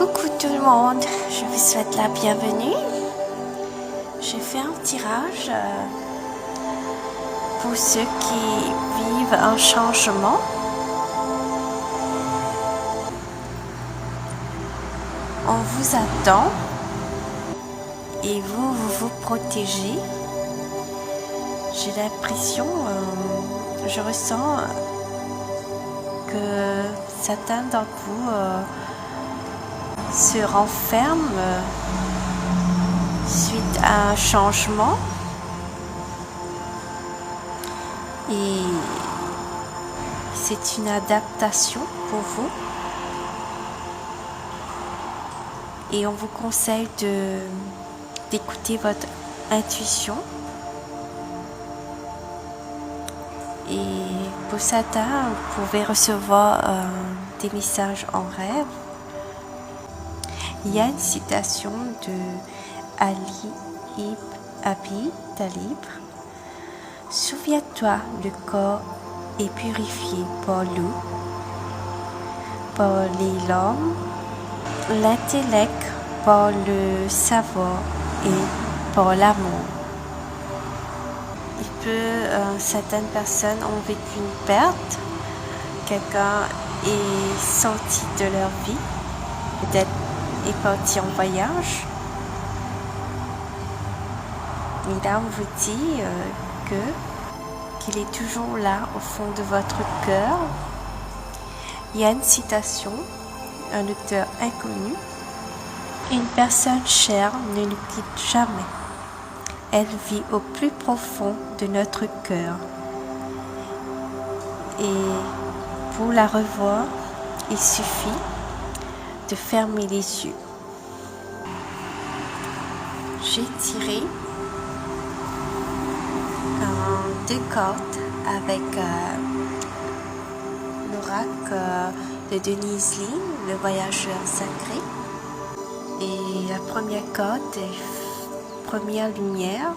Coucou tout le monde, je vous souhaite la bienvenue. J'ai fait un tirage pour ceux qui vivent un changement. On vous attend et vous protégez. J'ai l'impression, je ressens que certains d'entre vous se renferment suite à un changement et c'est une adaptation pour vous et on vous conseille d'écouter votre intuition. Et pour certains, vous pouvez recevoir des messages en rêve. Il y a une citation de Ali ibn Abi Talib. Souviens-toi, le corps est purifié par l'eau, par les larmes, l'intellect par le savoir et par l'amour. Certaines personnes ont vécu une perte, quelqu'un est sorti de leur vie, peut-être est parti en voyage. Et là, on vous dit qu'il est toujours là au fond de votre cœur. Il y a une citation, un auteur inconnu. Une personne chère ne nous quitte jamais. Elle vit au plus profond de notre cœur. Et pour la revoir, il suffit de fermer les yeux. J'ai tiré deux cartes avec l'oracle de Denise Lee, le voyageur sacré. Et la première carte est première lumière,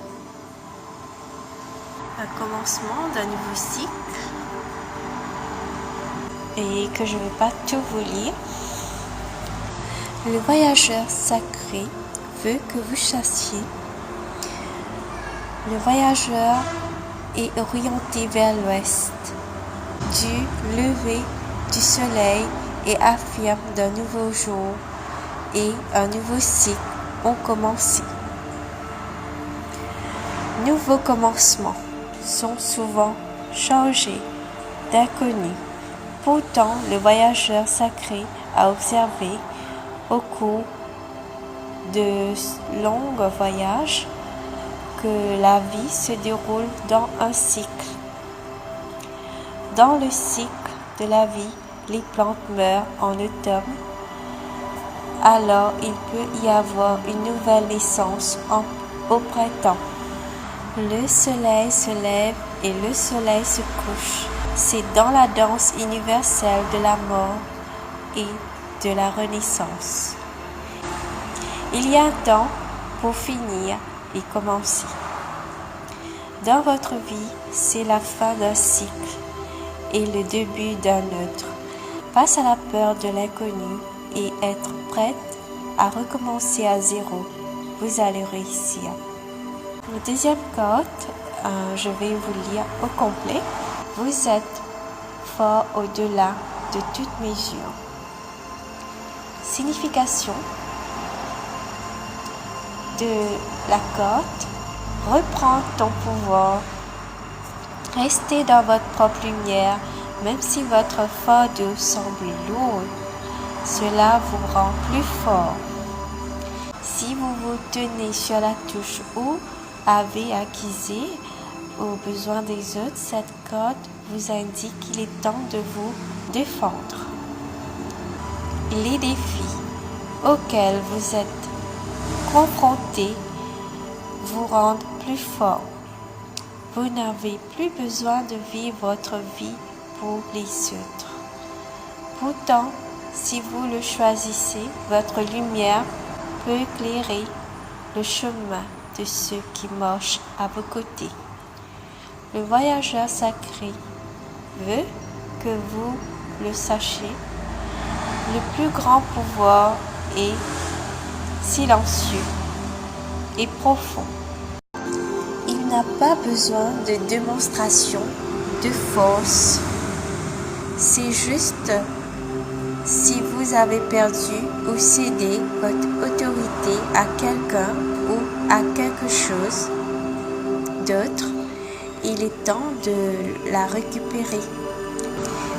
un commencement d'un nouveau cycle. Et que je ne vais pas tout vous lire. Le voyageur sacré veut que vous chassiez. Le voyageur est orienté vers l'ouest du lever du soleil et affirme d'un nouveau jour et un nouveau cycle ont commencé. Nouveaux commencements sont souvent chargés d'inconnus. Pourtant, le voyageur sacré a observé au cours de longs voyages que la vie se déroule dans un cycle. Dans le cycle de la vie, les plantes meurent en automne. Alors, il peut y avoir une nouvelle naissance au printemps. Le soleil se lève et le soleil se couche. C'est dans la danse universelle de la mort et de la renaissance. Il y a un temps pour finir et commencer. Dans votre vie, c'est la fin d'un cycle et le début d'un autre. Face à la peur de l'inconnu et être prête à recommencer à zéro, vous allez réussir. La deuxième carte, je vais vous lire au complet. Vous êtes fort au-delà de toute mesure. Signification de la carte. Reprends ton pouvoir. Restez dans votre propre lumière, même si votre fardeau semble lourd. Cela vous rend plus fort. Si vous vous tenez sur la touche ou avez acquis aux besoins des autres, cette carte vous indique qu'il est temps de vous défendre. Les défis auxquels vous êtes confrontés vous rendent plus fort. Vous n'avez plus besoin de vivre votre vie pour les autres. Pourtant, si vous le choisissez, votre lumière peut éclairer le chemin de ceux qui marchent à vos côtés. Le voyageur sacré veut que vous le sachiez. Le plus grand pouvoir est silencieux et profond. Il n'a pas besoin de démonstration de force. C'est juste si vous avez perdu ou cédé votre autorité à quelqu'un ou à quelque chose d'autre, il est temps de la récupérer.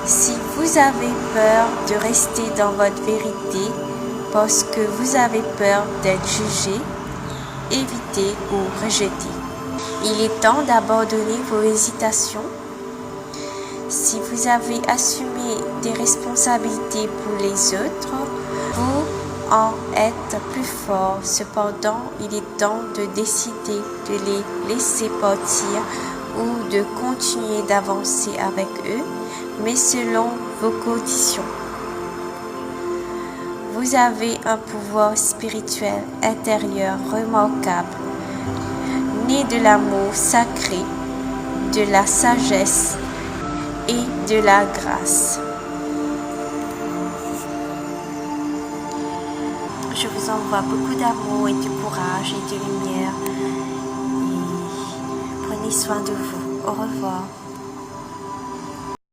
Si vous avez peur de rester dans votre vérité parce que vous avez peur d'être jugé, évitez ou rejetez. Il est temps d'abandonner vos hésitations. Si vous avez assumé des responsabilités pour les autres, vous en êtes plus fort. Cependant, il est temps de décider de les laisser partir ou de continuer d'avancer avec eux, mais selon vos conditions. Vous avez un pouvoir spirituel intérieur remarquable, né de l'amour sacré, de la sagesse et de la grâce. Je vous envoie beaucoup d'amour et de courage et de lumière. Et prenez soin de vous. Au revoir.